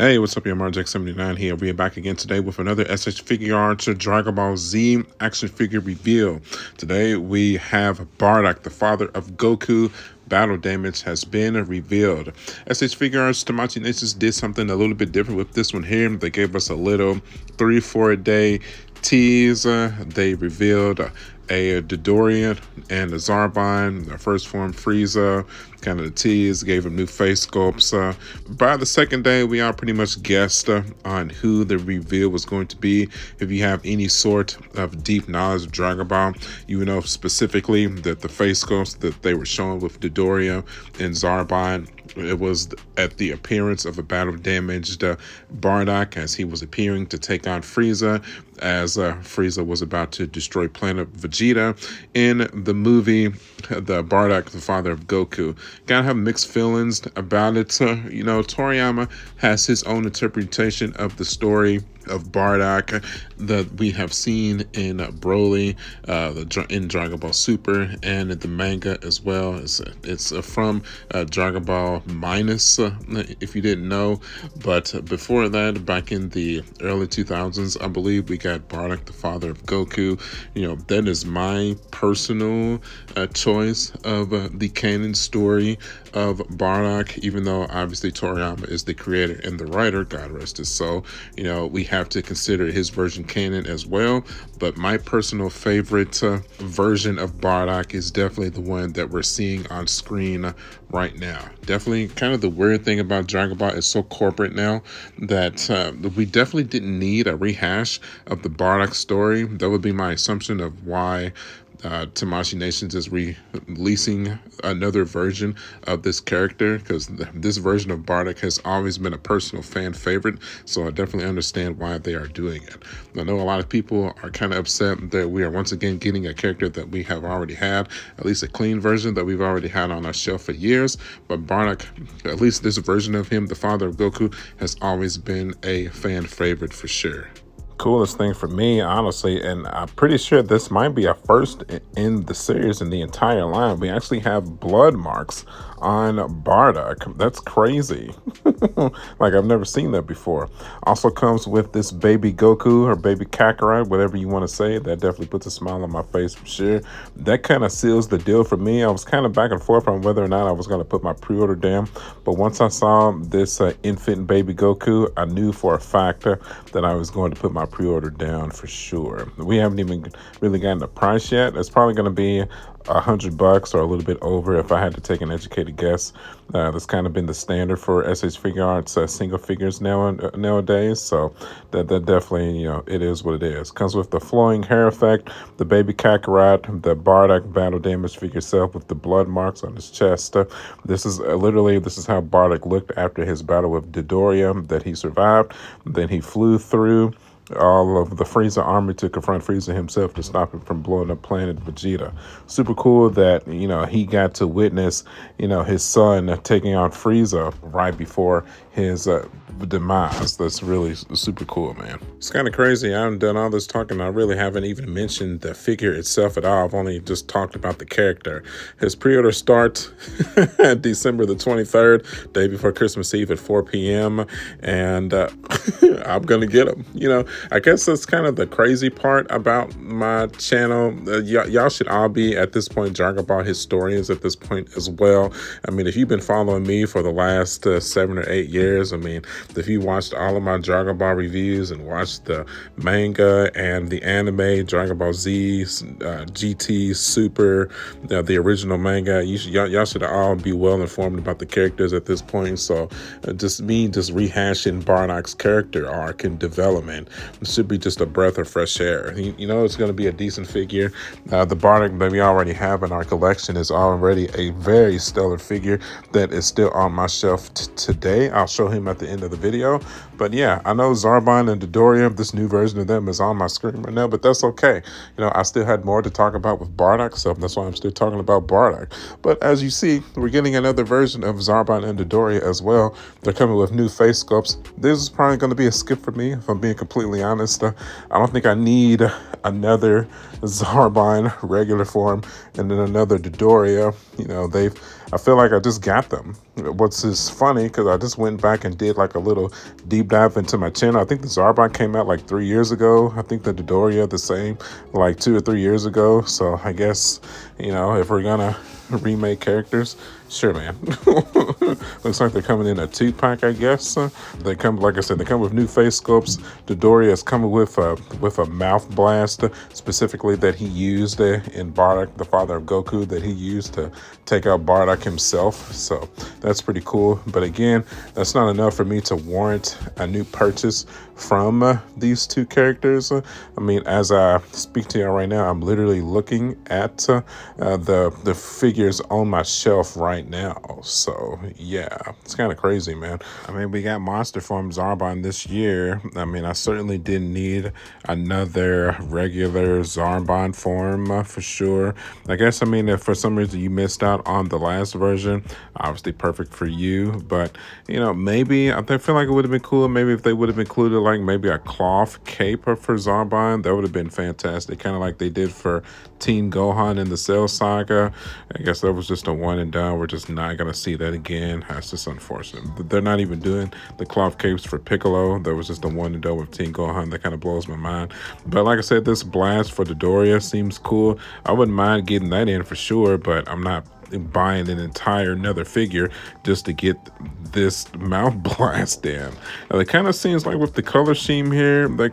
Hey, what's up, your Marjack79 here. We are back again today with another Figuarts Dragon Ball Z action figure reveal. Today we have Bardock, the father of Goku. Battle damage has been revealed. Figuarts Tamashii Nations did something a little bit different with this one here. They gave us a little 3-4 day tease. They revealed a Dodoria and a Zarbon, the first form Frieza, kind of the tease, gave him new face sculpts. By the second day, we all pretty much guessed on who the reveal was going to be. If you have any sort of deep knowledge of Dragon Ball, you would know specifically that the face sculpts that they were showing with Dodoria and Zarbon, it was at the appearance of a battle damaged Bardock as he was appearing to take on Frieza, as Frieza was about to destroy planet Vegeta. In the movie, the Bardock, the father of Goku, gotta have mixed feelings about it. Toriyama has his own interpretation of the story of Bardock that we have seen in Broly, in Dragon Ball Super, and in the manga as well. It's from Dragon Ball Minus, if you didn't know. But before that, back in the early 2000s, I believe we got Bardock, the father of Goku. That is my personal choice of the canon story of Bardock, even though obviously Toriyama is the creator and the writer, God rest his soul. We have to consider his version canon as well, but my personal favorite version of Bardock is definitely the one that we're seeing on screen right now. Definitely kind of the weird thing about Dragon Ball is so corporate now that we definitely didn't need a rehash of the Bardock story. That would be my assumption of why Tamashii Nations is releasing another version of this character, because this version of Bardock has always been a personal fan favorite, so I definitely understand why they are doing it. I know a lot of people are kind of upset that we are once again getting a character that we have already had, at least a clean version that we've already had on our shelf for years, but Bardock, at least this version of him, the father of Goku, has always been a fan favorite for sure. Coolest thing for me, honestly, and I'm pretty sure this might be a first in the series in the entire line. We actually have blood marks on Bardock. That's crazy. Like, I've never seen that before. Also comes with this baby Goku or baby Kakarot, whatever you want to say. That definitely puts a smile on my face for sure. That kind of seals the deal for me. I was kind of back and forth on whether or not I was going to put my pre-order down, but once I saw this infant baby Goku, I knew for a fact that I was going to put my pre-order down for sure. We haven't even really gotten the price yet. It's probably going to be $100 or a little bit over if I had to take an educated guess. That's kind of been the standard for Figuarts single figures nowadays. So that definitely, it is what it is. Comes with the flowing hair effect, the baby Kakarot, the Bardock battle damage figure self with the blood marks on his chest. This is this is how Bardock looked after his battle with Dodoria that he survived. Then he flew through all of the Frieza army to confront Frieza himself to stop him from blowing up planet Vegeta. Super cool that, he got to witness, his son taking on Frieza right before his demise. That's really super cool, man. It's kind of crazy. I haven't done all this talking. I really haven't even mentioned the figure itself at all. I've only just talked about the character. His pre-order starts December the 23rd, day before Christmas Eve at 4 p.m. And I'm going to get him. I guess that's kind of the crazy part about my channel. Y'all should all be, at this point, Dragon Ball historians at this point as well. I mean, if you've been following me for the last 7 or 8 years, I mean, if you watched all of my Dragon Ball reviews and watched the manga and the anime, Dragon Ball Z, GT, Super, the original manga, y'all should all be well informed about the characters at this point. So just rehashing Bardock's character arc and development should be just a breath of fresh air. It's going to be a decent figure. The Bardock that we already have in our collection is already a very stellar figure that is still on my shelf today. I'll show him at the end of the video. But yeah, I know Zarbon and Dodoria, this new version of them is on my screen right now, but that's okay. I still had more to talk about with Bardock, so that's why I'm still talking about Bardock. But as you see, we're getting another version of Zarbon and Dodoria as well. They're coming with new face sculpts. This is probably going to be a skip for me, if I'm being completely honest. I don't think I need another Zarbon regular form and then another Dodoria. I feel like I just got them. What's is funny, because I just went back and did like a little deep dive into my channel. I think the Zarbon came out like 3 years ago. I think the Dodoria the same, like 2 or 3 years ago. So I guess, if we're gonna remake characters, sure, man. Looks like they're coming in a 2-pack, I guess. They come, like I said, they come with new face sculpts. Dodoria is coming with a mouth blast, specifically that he used in Bardock, the father of Goku, that he used to take out Bardock himself. So that's pretty cool. But again, that's not enough for me to warrant a new purchase from these two characters. I mean, as I speak to you right now, I'm literally looking at the figures on my shelf right now. So yeah, it's kind of crazy, man. I mean, we got Monster Form Zarbon this year. I mean, I certainly didn't need another regular Zarbon form for sure. I guess, I mean, if for some reason you missed out on the last version, obviously perfect for you. But maybe I feel like it would have been cool. Maybe if they would have included like maybe a cloth cape for Zarbon, that would have been fantastic. Kind of like they did for Teen Gohan in the Cell Saga. I guess that was just a one and done. We're just not gonna see that again. That's just unfortunate. They're not even doing the cloth capes for Piccolo. That was just a one and done with Teen Gohan. That kind of blows my mind. But like I said, this blast for Dodoria seems cool. I wouldn't mind getting that in for sure, but I'm not buying an entire another figure just to get this mouth blast in. Now, it kind of seems like with the color scheme here, they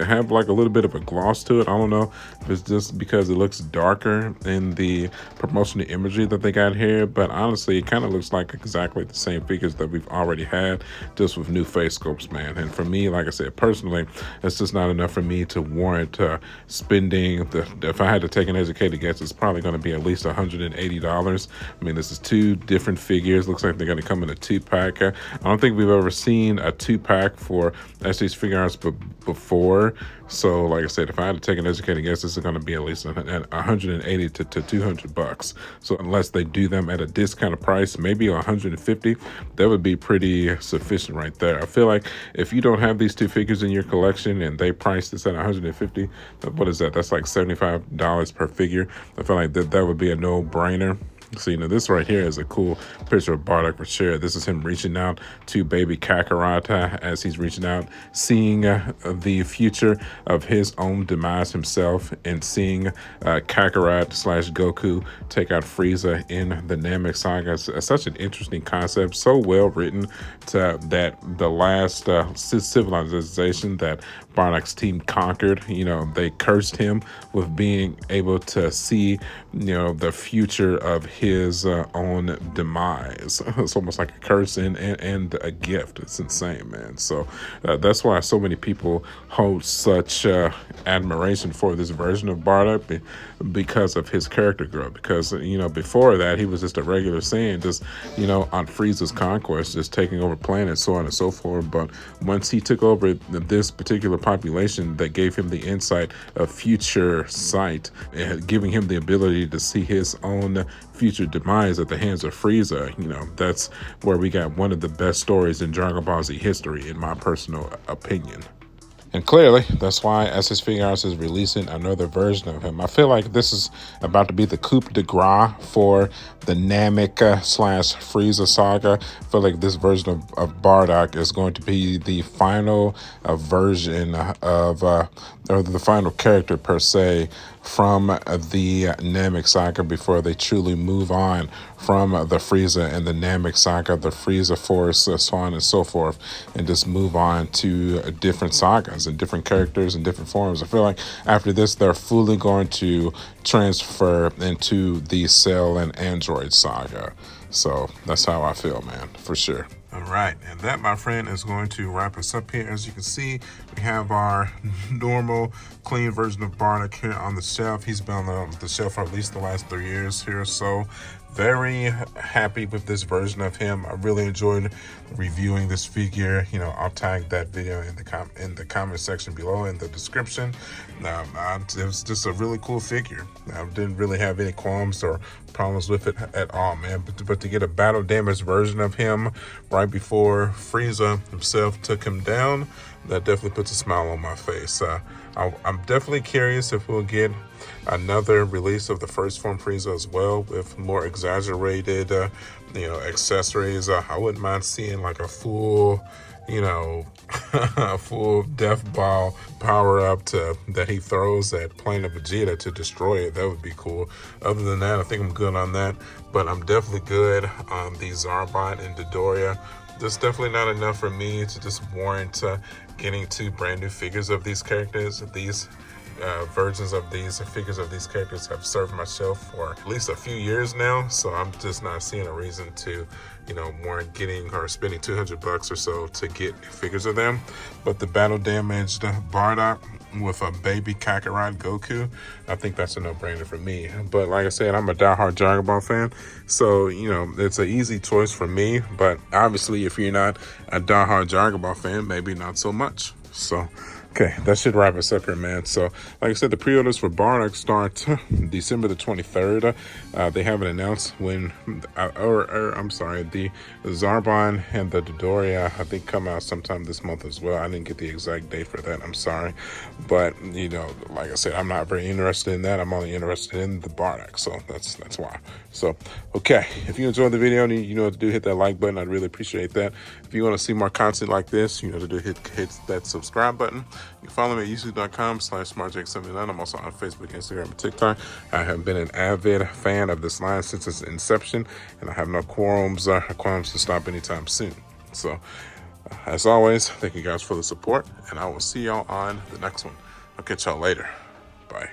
have like a little bit of a gloss to it. I don't know if it's just because it looks darker in the promotional imagery that they got here, but honestly, it kind of looks like exactly the same figures that we've already had, just with new face sculpts, man. And for me, like I said, personally, it's just not enough for me to warrant spending if I had to take an educated guess, it's probably going to be at least $180. I mean, this is two different figures. Looks like they're going to come in a 2-pack. I don't think we've ever seen a 2-pack for SD's Figuarts before. So, like I said, if I had to take an educated guess, this is going to be at least 180 to $200. So, unless they do them at a discounted price, maybe 150, that would be pretty sufficient right there. I feel like if you don't have these two figures in your collection and they price this at 150, what is that? That's like $75 per figure. I feel like that would be a no-brainer. So, this right here is a cool picture of Bardock for sure. This is him reaching out to baby Kakarot as he's reaching out, seeing the future of his own demise himself, and seeing Kakarot / Goku take out Frieza in the Namek Saga. It's such an interesting concept, so well written that the last civilization that Bardock's team conquered, they cursed him with being able to see, the future of his own demise. It's almost like a curse and a gift. It's insane, man. So that's why so many people hold such admiration for this version of Bardock, because of his character growth. Because before that, he was just a regular Saiyan, just on Frieza's conquest, just taking over planets, so on and so forth. But once he took over this particular population, that gave him the insight of future sight, giving him the ability to see his own future demise at the hands of Frieza. That's where we got one of the best stories in Dragon Ball Z history, in my personal opinion. And clearly, that's why SS Figuarts is releasing another version of him. I feel like this is about to be the coup de grace for the Namek / Frieza saga. I feel like this version of Bardock is going to be the final version of, or the final character per se, from the Namek saga before they truly move on from the Frieza and the Namek saga, the Frieza Force, so on and so forth, and just move on to different sagas and different characters and different forms. I feel like after this, they're fully going to transfer into the Cell and Android saga. So that's how I feel, man, for sure. All right, and that, my friend, is going to wrap us up here. As you can see, we have our normal, clean version of Bardock here on the shelf. He's been on the shelf for at least the last 3 years here, so very happy with this version of him. I really enjoyed reviewing this figure. I'll tag that video in the comment section below in the description. It was just a really cool figure. I didn't really have any qualms or problems with it at all, man. But to get a battle damaged version of him right before Frieza himself took him down, that definitely puts a smile on my face. I'm definitely curious if we'll get another release of the first form Frieza as well, with more exaggerated, accessories. I wouldn't mind seeing like a full, a full death ball power up that he throws at Planet Vegeta to destroy it. That would be cool. Other than that, I think I'm good on that. But I'm definitely good on the Zarbon and Dodoria. That's definitely not enough for me to just warrant getting 2 brand new figures of these characters. These versions of these figures of these characters have served my shelf for at least a few years now, so I'm just not seeing a reason to warrant getting or spending $200 or so to get figures of them. But the battle damaged Bardock with a baby Kakarot Goku, I think that's a no-brainer for me. But like I said, I'm a diehard Dragon Ball fan, so it's an easy choice for me. But obviously, if you're not a diehard Dragon Ball fan, maybe not so much. So okay, that should wrap us up here, man. So, like I said, the pre-orders for Bardock start December the 23rd. They haven't announced when, I'm sorry, the Zarbon and the Dodoria, I think, come out sometime this month as well. I didn't get the exact date for that. I'm sorry. But, like I said, I'm not very interested in that. I'm only interested in the Bardock. So, that's why. So, okay, if you enjoyed the video, you know what to do. Hit that like button. I'd really appreciate that. If you want to see more content like this, you know what to do. Hit that subscribe button. You can follow me at youtube.com/smartjake79. I'm also on Facebook, Instagram, and TikTok. I have been an avid fan of this line since its inception, and I have no qualms to stop anytime soon. So, as always, thank you guys for the support, and I will see y'all on the next one. I'll catch y'all later. Bye.